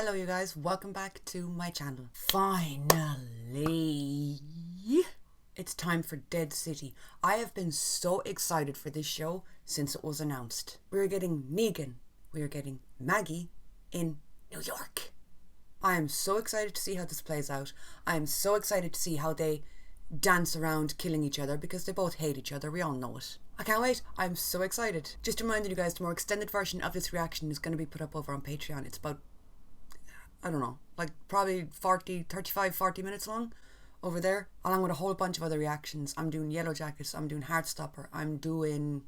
Hello you guys, welcome back to my channel. Finally, it's time for Dead City. I have been so excited for this show since it was announced. We are getting Negan, we are getting Maggie in New York. I am so excited to see how this plays out. I am so excited to see how they dance around killing each other because they both hate each other, we all know it. I can't wait, I'm so excited. Just reminding you guys, the more extended version of this reaction is going to be put up over on Patreon. It's about, I don't know, like probably 40 minutes long over there, along with a whole bunch of other reactions. I'm doing Yellow Jackets, I'm doing Heartstopper, I'm doing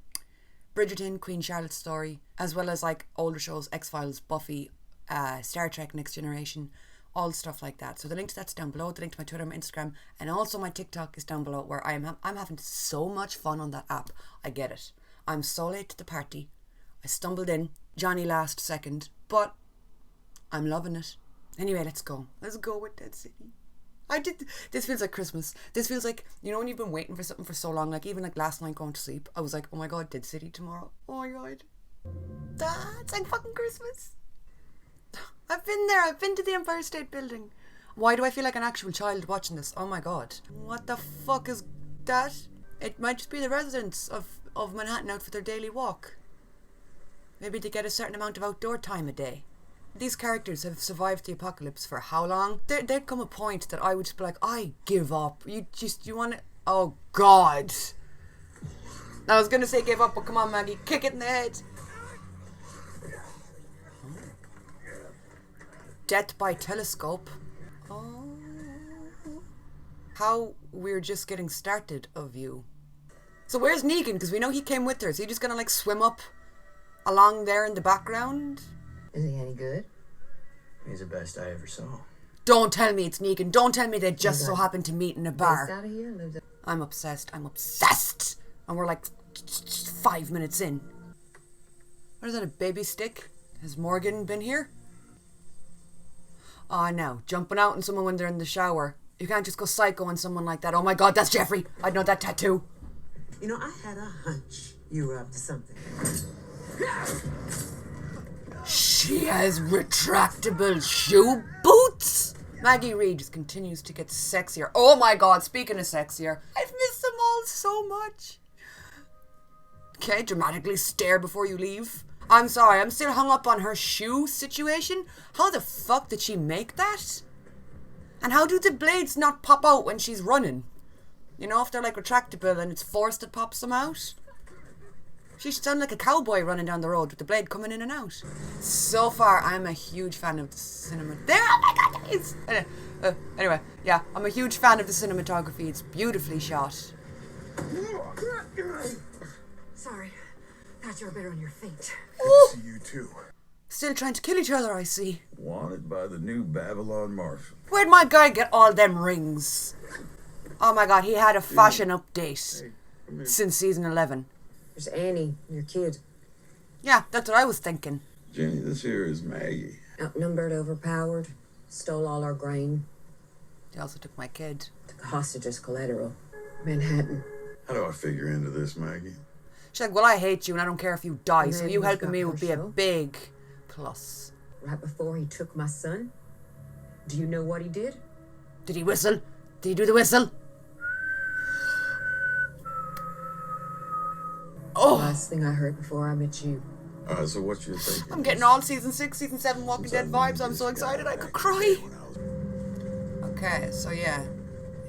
Bridgerton, Queen Charlotte's Story, as well as like older shows, X-Files, Buffy, Star Trek Next Generation, all stuff like that. So the link to that's down below, the link to my Twitter, my Instagram, and also my TikTok is down below, where I'm having so much fun on that app. I get it. I'm so late to the party. I stumbled in, Johnny last second, but I'm loving it. Anyway, let's go. Let's go with Dead City. This feels like Christmas. This feels like, you know, when you've been waiting for something for so long, like even like last night going to sleep, I was like, oh my god, Dead City tomorrow. Oh my god. That's like fucking Christmas. I've been there. I've been to the Empire State Building. Why do I feel like an actual child watching this? Oh my god. What the fuck is that? It might just be the residents of Manhattan out for their daily walk. Maybe they get a certain amount of outdoor time a day. These characters have survived the apocalypse for how long? There'd come a point that I would just be like, I give up. You want to... Oh, God. I was going to say give up, but come on, Maggie. Kick it in the head. Death by telescope. Oh. How we're just getting started of you. So where's Negan? Because we know he came with her. Is he just going to like swim up along there in the background? Is he any good? He's the best I ever saw. Don't tell me it's Negan. Don't tell me they just so happened to meet in a bar. Out of here, I'm obsessed. I'm obsessed. And we're like 5 minutes in. What is that, a baby stick? Has Morgan been here? Oh, no. Jumping out on someone when they're in the shower. You can't just go psycho on someone like that. Oh my god, that's Jeffrey. I'd know that tattoo. You know, I had a hunch you were up to something. She has retractable shoe boots. Maggie Reed just continues to get sexier. Oh my god, speaking of sexier, I've missed them all so much. Okay, dramatically stare before you leave. I'm sorry, I'm still hung up on her shoe situation. How the fuck did she make that? And how do the blades not pop out when she's running? You know, if they're like retractable and it's forced it pops them out. She should sound like a cowboy running down the road with the blade coming in and out. So far, I'm a huge fan of the cinema. There, oh my god, it's... Anyway, yeah, I'm a huge fan of the cinematography. It's beautifully shot. Sorry, thought you were better on your feet. Good to see you too. Still trying to kill each other, I see. Wanted by the new Babylon Marshal. Where'd my guy get all them rings? Oh my god, he had a fashion update since season 11. There's Annie, your kid. Yeah, that's what I was thinking. Jenny, this here is Maggie. Outnumbered, overpowered, stole all our grain. They also took my kid. Took hostage as collateral. Manhattan. How do I figure into this, Maggie? She's like, well, I hate you and I don't care if you die, And so then you he's helping got me her would be a show. big plus. Right before he took my son. Do you know what he did? Did he whistle? Did he do the whistle? Oh, Last thing I heard before I met you. Alright, so what you're thinking? I'm getting all season 6, season 7 Walking Dead vibes. I'm so excited I could cry. Okay, so yeah,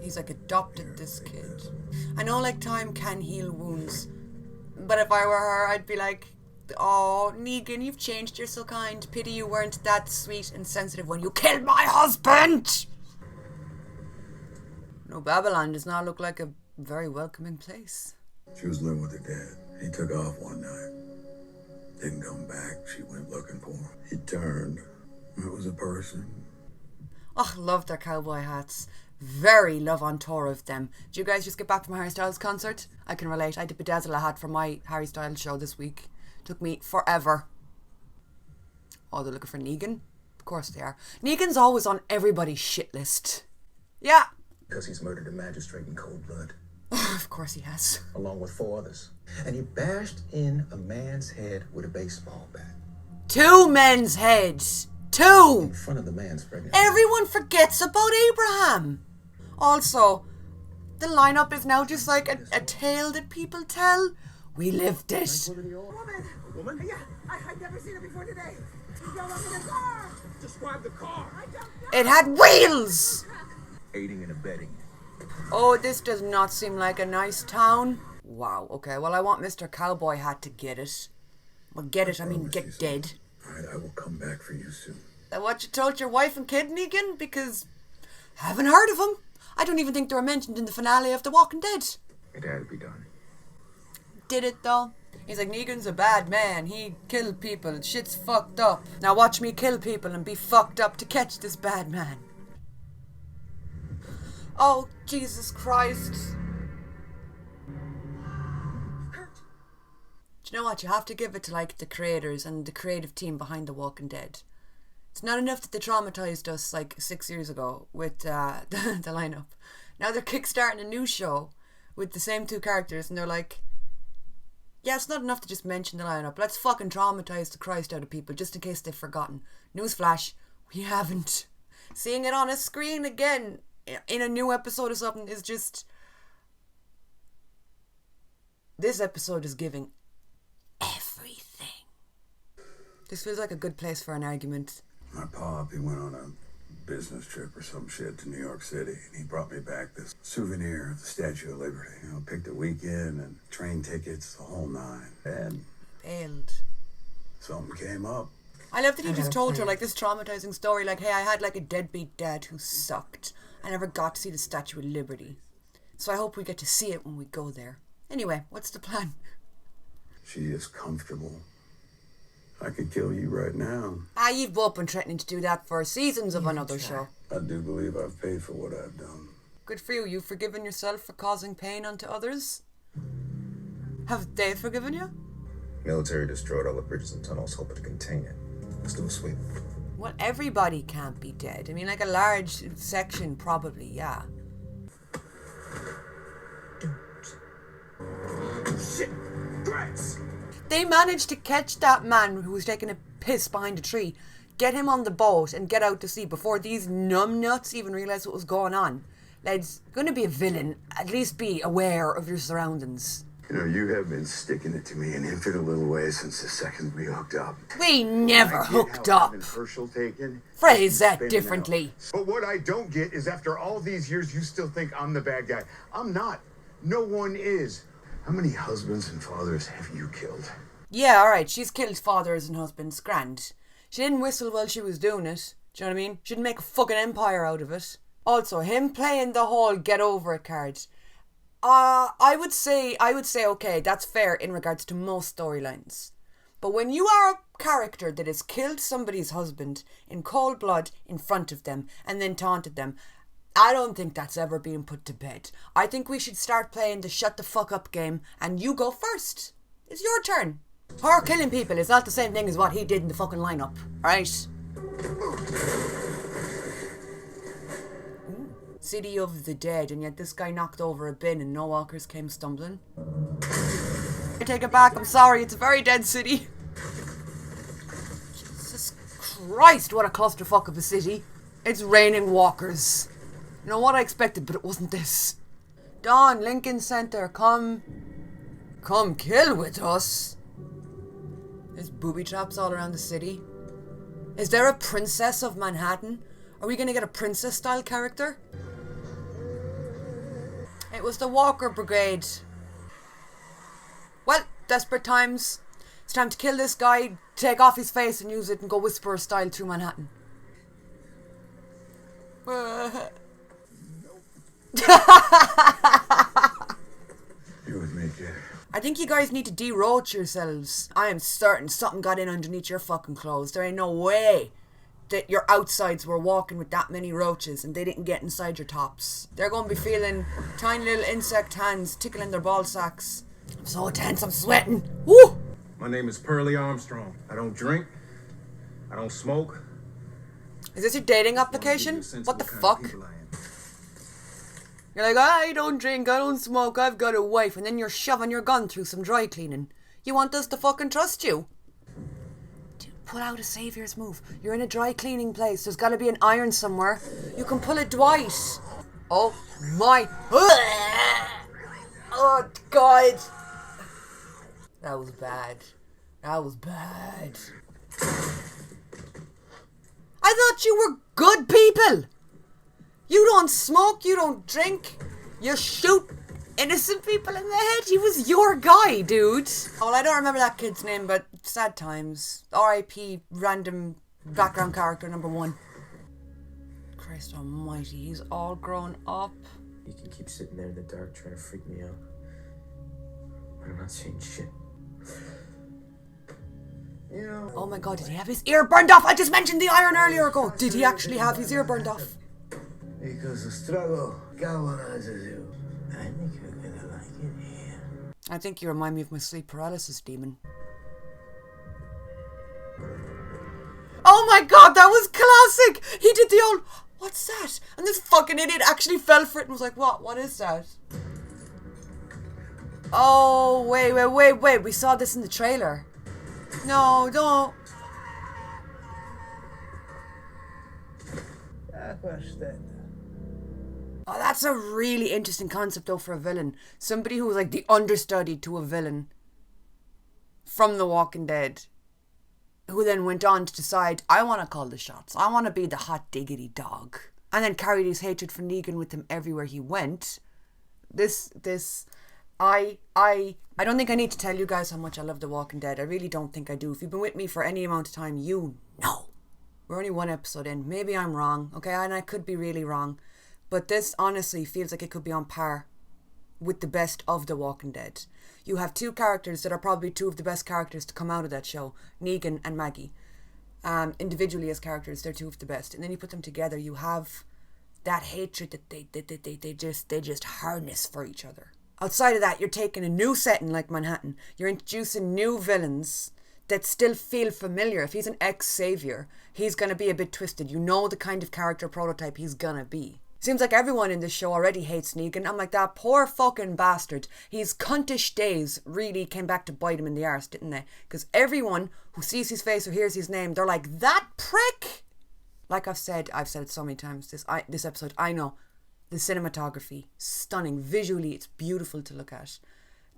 he's like adopted this kid. I know like time can heal wounds, but if I were her, I'd be like, oh, Negan, you've changed, you're so kind. Pity you weren't that sweet and sensitive when you killed my husband. No, Babylon does not look like a very welcoming place. She was living with her dad. He took off one night. Didn't come back. She went looking for him. He turned. It was a person. Oh, love their cowboy hats. Very love on tour of them. Did you guys just get back from a Harry Styles concert? I can relate. I did bedazzle a hat for my Harry Styles show this week. Took me forever. Oh, they're looking for Negan? Of course they are. Negan's always on everybody's shit list. Yeah. Because he's murdered a magistrate in cold blood. Of course he has. Along with 4 others. And he bashed in a man's head with a baseball bat. 2 men's heads. 2. In front of the man's pregnant. Everyone forgets about Abraham. Also, the lineup is now just like a tale that people tell. We lived it. Woman? Yeah, I've never seen it before today. You got up in the car. Describe the car. I don't know. It had wheels. Aiding and abetting. Oh, this does not seem like a nice town. Wow, okay, well I want Mr. Cowboy Hat to get it. Well, get it, I mean get dead. I will come back for you soon. That what you told your wife and kid, Negan? Because I haven't heard of them. I don't even think they were mentioned in the finale of The Walking Dead. It had to be done. Did it though? He's like, Negan's a bad man. He killed people. Shit's fucked up. Now watch me kill people and be fucked up to catch this bad man. Oh, Jesus Christ. Do you know what? You have to give it to like the creators and the creative team behind The Walking Dead. It's not enough that they traumatized us like 6 years ago with the lineup. Now they're kickstarting a new show with the same 2 characters and they're like, yeah, it's not enough to just mention the lineup. Let's fucking traumatize the Christ out of people just in case they've forgotten. Newsflash, we haven't. Seeing it on a screen again in a new episode or something is just... This episode is giving everything. This feels like a good place for an argument. My pop, he went on a business trip or some shit to New York City, and he brought me back this souvenir of the Statue of Liberty. You know, picked a weekend and train tickets, the whole 9. And Failed. something came up. I love that he just told her like this traumatizing story, like, hey, I had like a deadbeat dad who sucked. I never got to see the Statue of Liberty. So I hope we get to see it when we go there. Anyway, what's the plan? She is comfortable. I could kill you right now. You've both been threatening to do that for seasons of another show. I do believe I've paid for what I've done. Good for you. You've forgiven yourself for causing pain onto others? Have they forgiven you? Military destroyed all the bridges and tunnels hoping to contain it. Let's do a sweep. Well, everybody can't be dead. I mean, like a large section probably, yeah. Shit. Threats. They managed to catch that man who was taking a piss behind a tree, get him on the boat and get out to sea before these numbnuts even realised what was going on. Lads, going to be a villain, at least be aware of your surroundings. You know, you have been sticking it to me in infinite little ways since the second we hooked up. We never hooked up. Herschel taken. Phrase that differently. But what I don't get is after all these years, you still think I'm the bad guy. I'm not. No one is. How many husbands and fathers have you killed? Yeah, alright, she's killed fathers and husbands, grand. She didn't whistle while she was doing it, do you know what I mean? She didn't make a fucking empire out of it. Also, him playing the whole get over it card. I would say okay, that's fair in regards to most storylines. But when you are a character that has killed somebody's husband in cold blood in front of them and then taunted them, I don't think that's ever being put to bed. I think we should start playing the shut the fuck up game and you go first. It's your turn. Her killing people is not the same thing as what he did in the fucking lineup, right? City of the Dead, and yet this guy knocked over a bin and no walkers came stumbling. I take it back, I'm sorry, it's a very dead city. Jesus Christ, what a clusterfuck of a city. It's raining walkers. You know what I expected, but it wasn't this. Dawn, Lincoln Center, come kill with us. There's booby traps all around the city. Is there a Princess of Manhattan? Are we gonna get a princess style character? It was the Walker Brigade. Well, desperate times. It's time to kill this guy, take off his face and use it and go Whisperer style through Manhattan. You with me, kid? I think you guys need to deroach yourselves. I am certain something got in underneath your fucking clothes. There ain't no way that your outsides were walking with that many roaches and they didn't get inside your tops. They're going to be feeling tiny little insect hands tickling their ball sacks. I'm so tense, I'm sweating. Woo! My name is Pearlie Armstrong. I don't drink. I don't smoke. Is this your dating application? What the fuck? You're like, I don't drink, I don't smoke, I've got a wife, and then you're shoving your gun through some dry cleaning. You want us to fucking trust you? pull out a saviour's move. You're in a dry cleaning place. There's got to be an iron somewhere. You can pull it Dwight. Oh my. Oh God. That was bad. That was bad. I thought you were good people. You don't smoke, you don't drink. You shoot innocent people in the head. He was your guy, dude. Well, I don't remember that kid's name, but sad times. R.I.P. random background character number 1. Christ almighty, he's all grown up. You can keep sitting there in the dark trying to freak me out. But I'm not saying shit. You know, Oh my God, did he have his ear burned off? I just mentioned the iron earlier ago. Did he actually have his ear burned off? because the struggle galvanizes you. I think you're gonna like it here. I think you remind me of my sleep paralysis demon. Oh my God, that was classic! He did the old, what's that? And this fucking idiot actually fell for it and was like, what is that? Oh, wait. We saw this in the trailer. No, don't. Oh, that's a really interesting concept though for a villain. Somebody who was like the understudy to a villain from The Walking Dead, who then went on to decide, I want to call the shots. I want to be the hot diggity dog. And then carried his hatred for Negan with him everywhere he went. I don't think I need to tell you guys how much I love The Walking Dead. I really don't think I do. If you've been with me for any amount of time, you know. We're only 1 episode in. Maybe I'm wrong, okay? And I could be really wrong. But this honestly feels like it could be on par with the best of The Walking Dead. You have 2 characters that are probably 2 of the best characters to come out of that show. Negan and Maggie. Individually as characters, they're 2 of the best. And then you put them together, you have that hatred that they just harness for each other. Outside of that, you're taking a new setting like Manhattan. You're introducing new villains that still feel familiar. If he's an ex-savior, he's going to be a bit twisted. You know the kind of character prototype he's going to be. Seems like everyone in this show already hates Negan. I'm like, that poor fucking bastard. His cuntish days really came back to bite him in the arse, didn't they? Because everyone who sees his face or hears his name, they're like, that prick! Like I've said it so many times this episode, I know. The cinematography, stunning. Visually, it's beautiful to look at.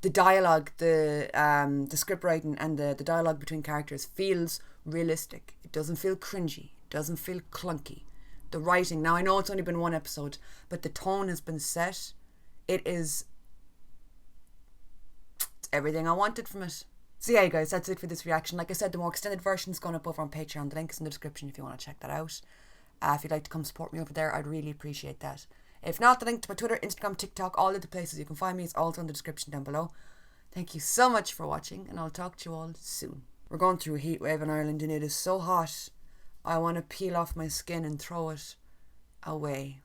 The dialogue, the script writing and the dialogue between characters feels realistic. It doesn't feel cringy. It doesn't feel clunky. The writing, now I know it's only been 1 episode, but the tone has been set. It's everything I wanted from it. So yeah, guys, that's it for this reaction. Like I said, the more extended version is going up over on Patreon. The link is in the description if you want to check that out. If you'd like to come support me over there, I'd really appreciate that. If not, the link to my Twitter, Instagram, TikTok, all of the places you can find me is also in the description down below. Thank you so much for watching, and I'll talk to you all soon. We're going through a heat wave in Ireland, and it is so hot. I want to peel off my skin and throw it away.